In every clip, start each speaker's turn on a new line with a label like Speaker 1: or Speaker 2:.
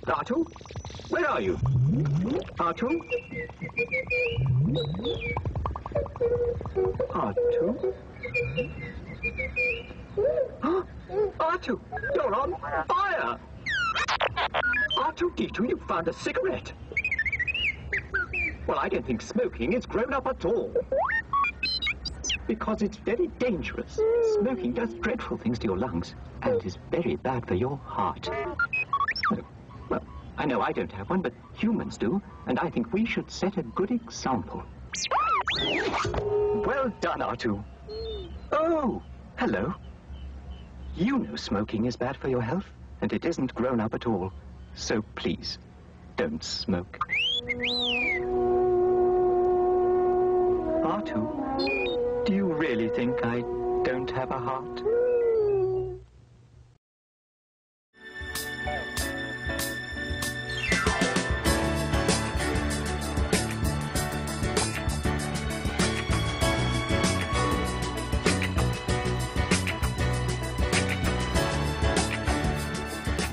Speaker 1: Artu? Where are you? Artu? Artu? Artu, you're on fire! R2-D2, you found a cigarette. Well, I don't think smoking is grown up at all. Because it's very dangerous. Smoking does dreadful things to your lungs and is very bad for your heart. Well, I know I don't have one, but humans do, and I think we should set a good example. Well done, R2. Oh, hello. You know smoking is bad for your health, and it isn't grown up at all. So please, don't smoke. R2, do you really think I don't have a heart?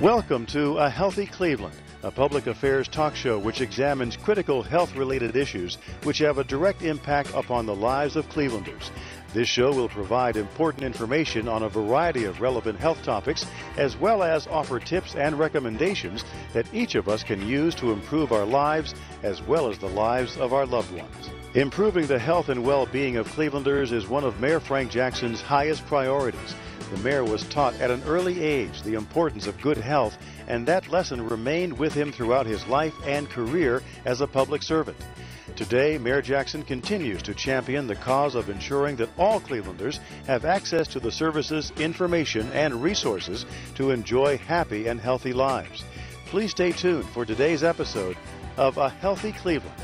Speaker 2: Welcome to A Healthy Cleveland, a public affairs talk show which examines critical health-related issues which have a direct impact upon the lives of Clevelanders. This show will provide important information on a variety of relevant health topics, as well as offer tips and recommendations that each of us can use to improve our lives as well as the lives of our loved ones. Improving the health and well-being of Clevelanders is one of Mayor Frank Jackson's highest priorities. The mayor was taught at an early age the importance of good health, and that lesson remained with him throughout his life and career as a public servant. Today, Mayor Jackson continues to champion the cause of ensuring that all Clevelanders have access to the services, information, and resources to enjoy happy and healthy lives. Please stay tuned for today's episode of A Healthy Cleveland.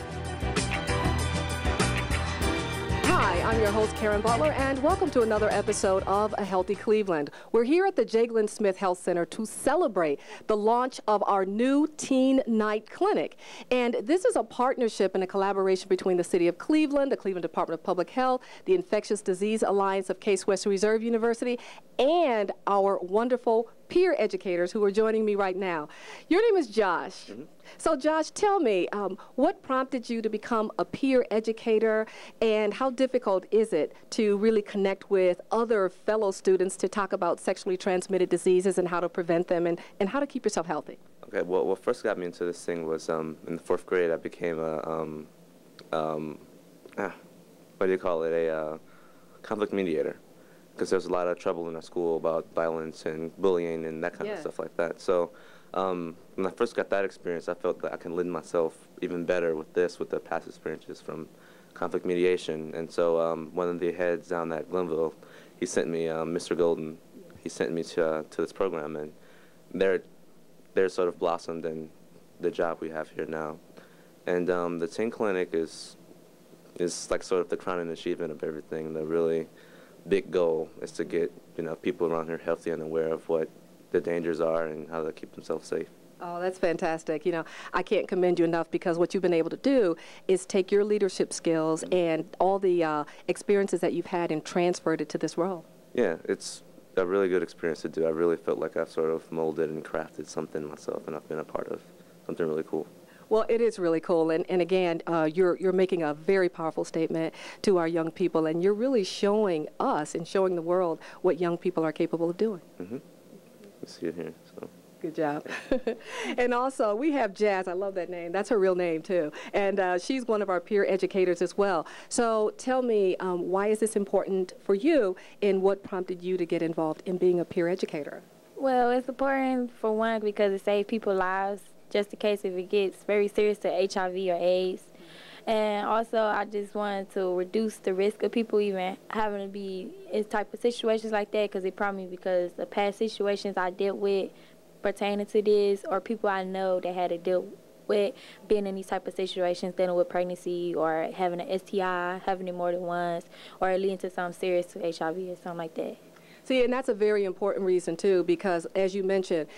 Speaker 3: Hi, I'm your host, Karen Butler, and welcome to another episode of A Healthy Cleveland. We're here at the J. Glenn Smith Health Center to celebrate the launch of our new Teen Night Clinic. And this is a partnership and a collaboration between the City of Cleveland, the Cleveland Department of Public Health, the Infectious Disease Alliance of Case Western Reserve University, and our wonderful peer educators who are joining me right now. Your name is Josh. So Josh, tell me, what prompted you to become a peer educator, and how difficult is it to really connect with other fellow students to talk about sexually transmitted diseases and how to prevent them and how to keep yourself healthy?
Speaker 4: Okay, well, what first got me into this thing was in the 4th grade I became a, a conflict mediator. Because there was a lot of trouble in our school about violence and bullying and that kind of stuff like that. So when I first got that experience, I felt that I can lend myself even better with the past experiences from conflict mediation. And so one of the heads down at Glenville, he sent me, Mr. Golden, he sent me to this program, and they're sort of blossomed in the job we have here now. And the Teen Clinic is like sort of the crowning achievement of everything. The really big goal is to get people around here healthy and aware of what the dangers are and how to keep themselves safe.
Speaker 3: Oh, that's fantastic. I can't commend you enough, because what you've been able to do is take your leadership skills and all the experiences that you've had and transferred it to this role. Yeah,
Speaker 4: it's a really good experience to do. I really felt like I've sort of molded and crafted something myself, and I've been a part of something really cool.
Speaker 3: Well, it is really cool, and again, you're making a very powerful statement to our young people, and you're really showing us and showing the world what young people are capable of doing.
Speaker 4: You see it here, so.
Speaker 3: Good job. And also, we have Jazz. I love that name. That's her real name, too. And she's one of our peer educators as well. So tell me, why is this important for you, and what prompted you to get involved in being a peer educator?
Speaker 5: Well, it's important, for one, because it saves people's lives, just in case if it gets very serious to HIV or AIDS. And also, I just wanted to reduce the risk of people even having to be in type of situations like that, because it probably because the past situations I dealt with pertaining to this, or people I know that had to deal with being in these type of situations, dealing with pregnancy or having an STI, having it more than once, or leading to something serious to HIV or something like that.
Speaker 3: See, and that's a very important reason, too, because, as you mentioned,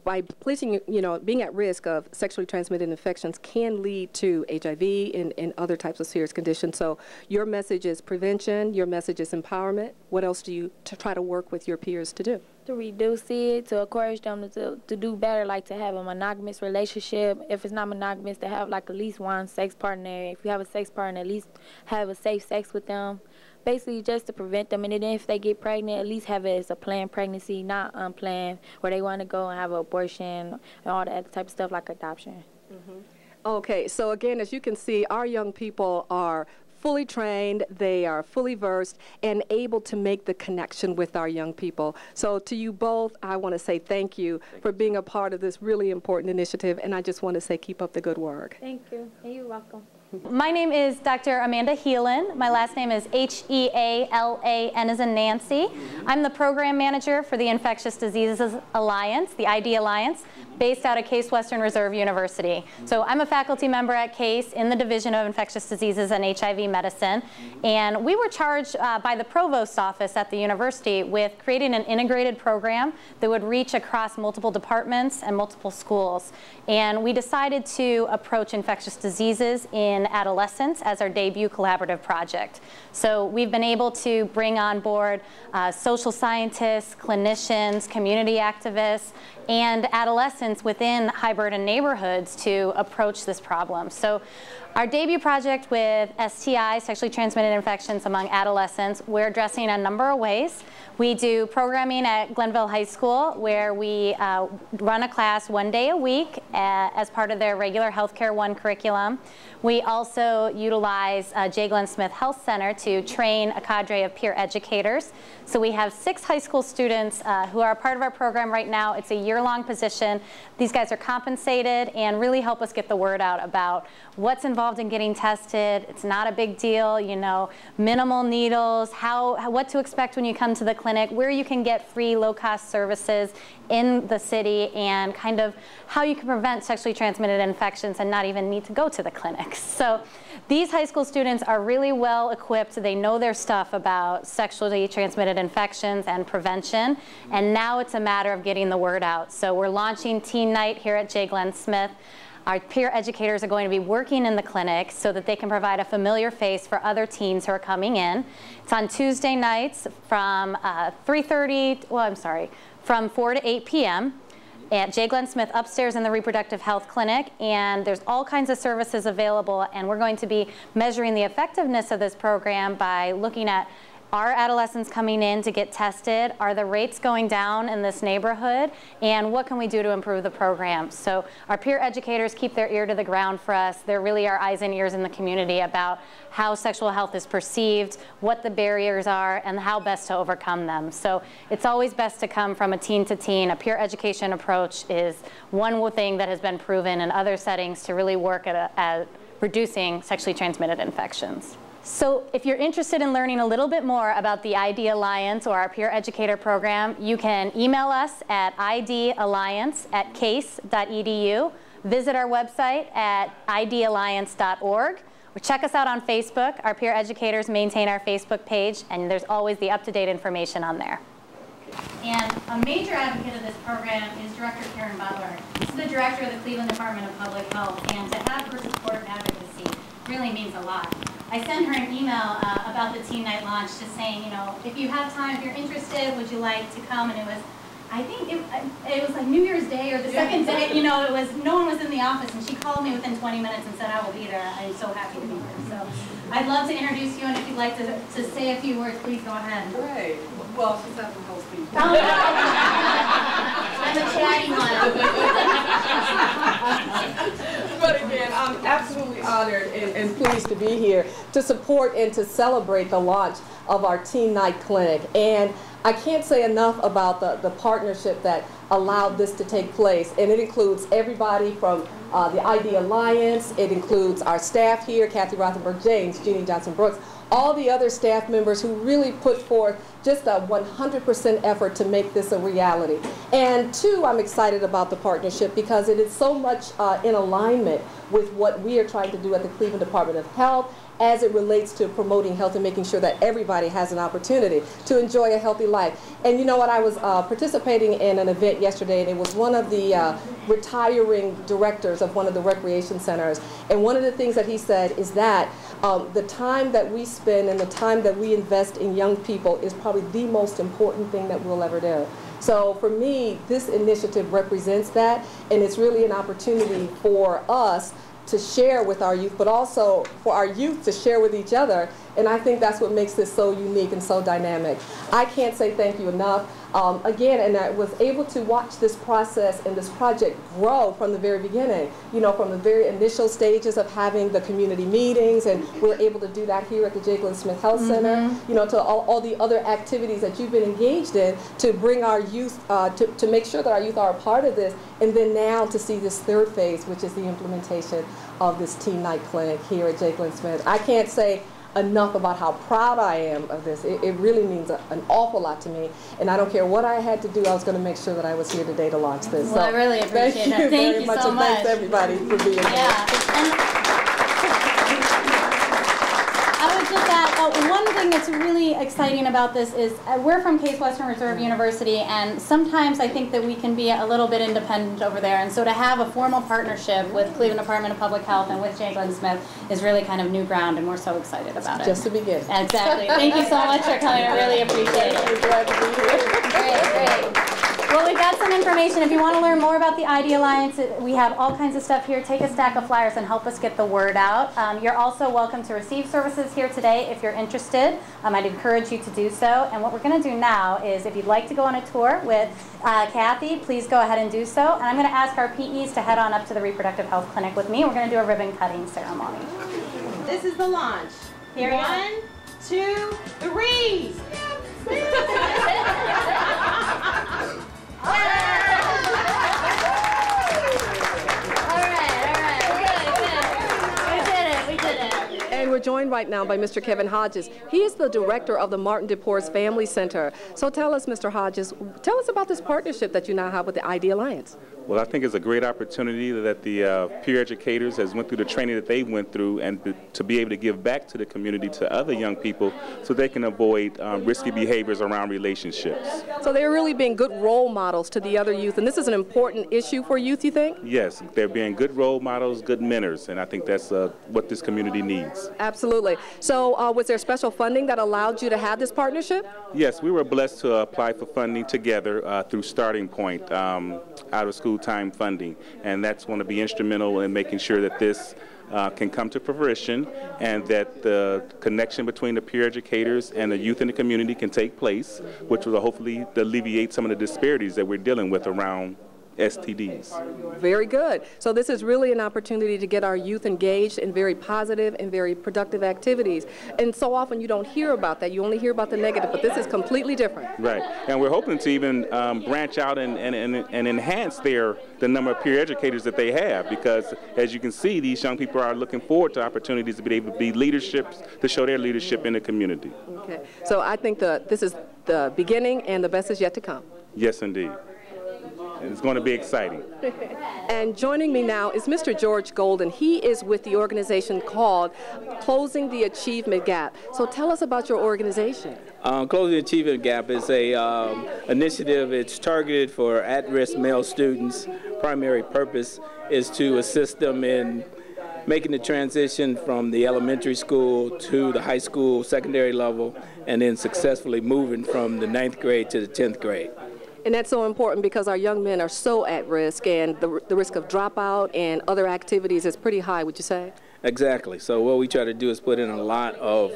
Speaker 3: by placing, being at risk of sexually transmitted infections can lead to HIV and other types of serious conditions. So your message is prevention, your message is empowerment. What else do you try to work with your peers to do?
Speaker 5: To reduce it, to encourage them to do better, like to have a monogamous relationship. If it's not monogamous, to have like at least one sex partner. If you have a sex partner, at least have a safe sex with them. Basically just to prevent them, and then if they get pregnant, at least have it as a planned pregnancy, not unplanned, where they want to go and have an abortion and all that other type of stuff like adoption.
Speaker 3: Okay, so again, as you can see, our young people are fully trained, they are fully versed, and able to make the connection with our young people. So to you both, I want to say thank you for being a part of this really important initiative, and I just want to say keep up the good work.
Speaker 5: Thank you, and you're welcome.
Speaker 6: My name is Dr. Amanda Heelan. My last name is H-E-A-L-A-N as in Nancy. I'm the program manager for the Infectious Diseases Alliance, the ID Alliance, based out of Case Western Reserve University. So I'm a faculty member at Case in the Division of Infectious Diseases and HIV Medicine. And we were charged by the Provost's office at the university with creating an integrated program that would reach across multiple departments and multiple schools. And we decided to approach infectious diseases in adolescents as our debut collaborative project. So we've been able to bring on board social scientists, clinicians, community activists, and adolescents within high-burden neighborhoods to approach this problem. So our debut project with STIs, sexually transmitted infections among adolescents, we're addressing a number of ways. We do programming at Glenville High School where we run a class 1 day a week as part of their regular Healthcare 1 curriculum. We also utilize J. Glenn Smith Health Center to train a cadre of peer educators. So we have 6 high school students who are a part of our program right now. It's a year-long position. These guys are compensated and really help us get the word out about what's involved in getting tested. It's not a big deal, you know, minimal needles, what to expect when you come to the clinic, where you can get free low-cost services in the city, and kind of how you can prevent sexually transmitted infections and not even need to go to the clinics. So these high school students are really well equipped. They know their stuff about sexually transmitted infections and prevention, and now it's a matter of getting the word out. So we're launching Teen Night here at J. Glenn Smith. Our peer educators are going to be working in the clinic so that they can provide a familiar face for other teens who are coming in. It's on Tuesday nights from from 4 to 8 p.m. at J. Glenn Smith upstairs in the Reproductive Health Clinic, and there's all kinds of services available, and we're going to be measuring the effectiveness of this program by looking at, are adolescents coming in to get tested? Are the rates going down in this neighborhood? And what can we do to improve the program? So our peer educators keep their ear to the ground for us. They're really our eyes and ears in the community about how sexual health is perceived, what the barriers are, and how best to overcome them. So it's always best to come from a teen to teen. A peer education approach is one thing that has been proven in other settings to really work at reducing sexually transmitted infections. So if you're interested in learning a little bit more about the ID Alliance or our peer educator program, you can email us at idalliance@case.edu, visit our website at idalliance.org, or check us out on Facebook. Our peer educators maintain our Facebook page, and there's always the up-to-date information on there. And a major advocate of this program is Director Karen Butler. She's the director of the Cleveland Department of Public Health, and to have her support and advocacy really means a lot. I sent her an email about the Teen Night launch, just saying, you know, if you have time, if you're interested, would you like to come? And it was, I think it was like New Year's Day or the second day, you know, no one was in the office, and she called me within 20 minutes and said, I will be there. I'm so happy to be there. So I'd love to introduce you, and if you'd like to say a few words, please go ahead.
Speaker 7: Great. Well, she's not the whole speech.
Speaker 6: I'm the chatty one.
Speaker 7: But again, I'm absolutely honored and pleased to be here to support and to celebrate the launch of our Teen Night Clinic. And I can't say enough about the partnership that allowed this to take place. And it includes everybody from the ID Alliance. It includes our staff here, Kathy Rothenberg-James, Jeannie Johnson-Brooks, all the other staff members who really put forth just a 100% effort to make this a reality. And two, I'm excited about the partnership because it is so much in alignment with what we are trying to do at the Cleveland Department of Health as it relates to promoting health and making sure that everybody has an opportunity to enjoy a healthy life. And you know what, I was participating in an event yesterday, and it was one of the retiring directors of one of the recreation centers. And one of the things that he said is that the time that we spend and the time that we invest in young people is probably the most important thing that we'll ever do. So for me, this initiative represents that, and it's really an opportunity for us to share with our youth, but also for our youth to share with each other. And I think that's what makes this so unique and so dynamic. I can't say thank you enough. Again, and I was able to watch this process and this project grow from the very beginning, you know, from the very initial stages of having the community meetings, and we're able to do that here at the J. Glenn Smith Health Center, you know, to all the other activities that you've been engaged in to bring our youth, to make sure that our youth are a part of this, and then now to see this third phase, which is the implementation of this teen night clinic here at J. Glenn Smith. I can't say enough about how proud I am of this. It really means an awful lot to me, and I don't care what I had to do, I was going to make sure that I was here today to launch this.
Speaker 6: Well, so I really appreciate that. Thank you so much.
Speaker 7: Thanks everybody for being here.
Speaker 6: And I would just add, one thing that's really exciting about this is we're from Case Western Reserve University, and sometimes I think that we can be a little bit independent over there, and so to have a formal partnership with Cleveland Department of Public Health and with J. Glenn Smith is really kind of new ground, and we're so excited about it.
Speaker 7: Just to begin.
Speaker 6: Exactly. Thank you so much for coming. I really appreciate it.
Speaker 7: We're glad to be here.
Speaker 6: Great. Well, we've got some information. If you want to learn more about the ID Alliance, we have all kinds of stuff here. Take a stack of flyers and help us get the word out. You're also welcome to receive services here today if you're interested. I'd encourage you to do so. And what we're going to do now is, if you'd like to go on a tour with Kathy, please go ahead and do so. And I'm going to ask our PEs to head on up to the Reproductive Health Clinic with me. We're going to do a ribbon cutting ceremony.
Speaker 8: This is the launch.
Speaker 6: Here we go.
Speaker 8: 1, 2, 3.
Speaker 3: And we're joined right now by Mr. Kevin Hodges. He is the director of the Martin DePorres Family Center. So tell us, Mr. Hodges, tell us about this partnership that you now have with the ID Alliance.
Speaker 9: Well, I think it's a great opportunity that the peer educators has went through the training that they went through, and to be able to give back to the community, to other young people, so they can avoid risky behaviors around relationships.
Speaker 3: So they're really being good role models to the other youth, and this is an important issue for youth, you think?
Speaker 9: Yes, they're being good role models, good mentors, and I think that's what this community needs.
Speaker 3: Absolutely. So was there special funding that allowed you to have this partnership?
Speaker 9: Yes, we were blessed to apply for funding together through Starting Point, out of school time funding, and that's going to be instrumental in making sure that this can come to fruition, and that the connection between the peer educators and the youth in the community can take place, which will hopefully alleviate some of the disparities that we're dealing with around STDs.
Speaker 3: Very good. So this is really an opportunity to get our youth engaged in very positive and very productive activities. And so often you don't hear about that. You only hear about the negative, but this is completely different.
Speaker 9: Right. And we're hoping to even branch out and enhance the number of peer educators that they have, because as you can see, these young people are looking forward to opportunities to be able to be leaderships, to show their leadership in the community.
Speaker 3: Okay. So I think this is the beginning, and the best is yet to come.
Speaker 9: Yes, indeed. It's going to be exciting.
Speaker 3: And joining me now is Mr. George Golden. He is with the organization called Closing the Achievement Gap. So tell us about your organization.
Speaker 10: Closing the Achievement Gap is a initiative. It's targeted for at-risk male students. Primary purpose is to assist them in making the transition from the elementary school to the high school, secondary level, and then successfully moving from the 9th grade to the 10th grade.
Speaker 3: And that's so important because our young men are so at risk, and the risk of dropout and other activities is pretty high, would you say?
Speaker 10: Exactly. So what we try to do is put in a lot of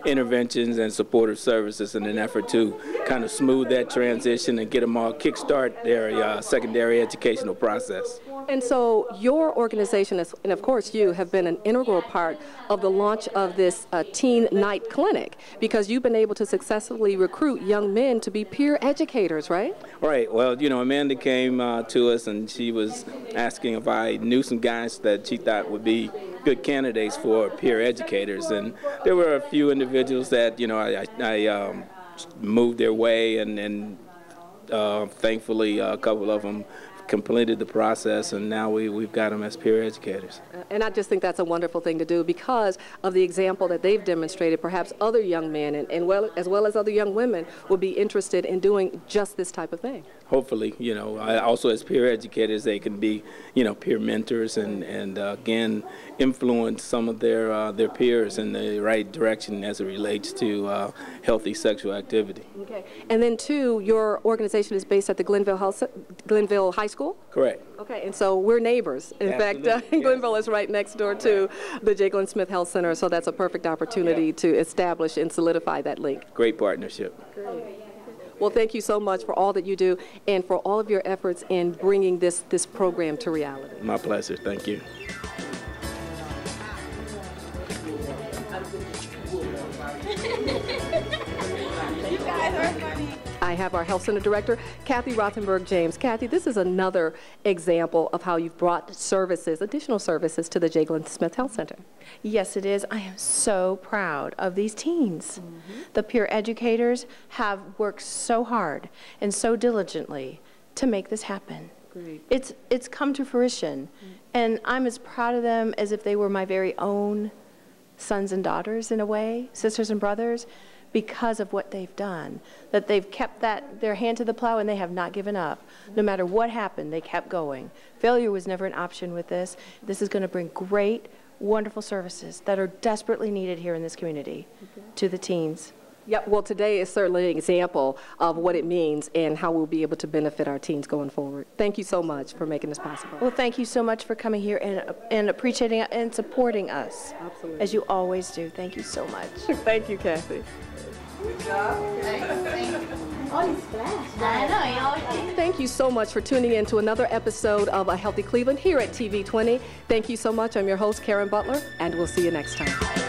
Speaker 10: interventions and supportive services in an effort to kind of smooth that transition and get them all kickstart their secondary educational process.
Speaker 3: And so your organization, and of course you, have been an integral part of the launch of this teen night clinic, because you've been able to successfully recruit young men to be peer educators, right?
Speaker 10: Right. Well, you know, Amanda came to us and she was asking if I knew some guys that she thought would be good candidates for peer educators. And there were a few individuals that, you know, I moved their way, and thankfully a couple of them completed the process, and now we've got them as peer educators.
Speaker 3: And I just think that's a wonderful thing to do because of the example that they've demonstrated. Perhaps other young men as well as other young women will be interested in doing just this type of thing.
Speaker 10: hopefully, you know, also as peer educators, they can be, you know, peer mentors and again, influence some of their peers in the right direction as it relates to healthy sexual activity.
Speaker 3: Okay. And then, too, your organization is based at the Glenville High School?
Speaker 10: Correct.
Speaker 3: Okay, and so we're neighbors. In fact, Glenville is right next door to the J. Glenn Smith Health Center, so that's a perfect opportunity to establish and solidify that link.
Speaker 10: Great partnership.
Speaker 3: Great. Well, thank you so much for all that you do and for all of your efforts in bringing this program to reality.
Speaker 10: My pleasure. Thank you.
Speaker 8: You guys are funny.
Speaker 3: I have our Health Center Director, Kathy Rothenberg-James. Kathy, this is another example of how you've brought services, additional services, to the J. Glenn Smith Health Center.
Speaker 11: Yes, it is. I am so proud of these teens. The peer educators have worked so hard and so diligently to make this happen.
Speaker 3: Great.
Speaker 11: It's come to fruition, and I'm as proud of them as if they were my very own sons and daughters in a way, sisters and brothers, because of what they've done, that they've kept their hand to the plow and they have not given up. No matter what happened, they kept going. Failure was never an option with this. This is going to bring great, wonderful services that are desperately needed here in this community to the teens.
Speaker 3: Yep, well, today is certainly an example of what it means and how we'll be able to benefit our teens going forward. Thank you so much for making this possible.
Speaker 11: Well, thank you so much for coming here and appreciating and supporting us.
Speaker 3: Absolutely.
Speaker 11: As you always do. Thank you so much.
Speaker 3: Thank you, Kathy. Thank you so much for tuning in to another episode of A Healthy Cleveland here at TV 20. Thank you so much. I'm your host, Karen Butler, and we'll see you next time.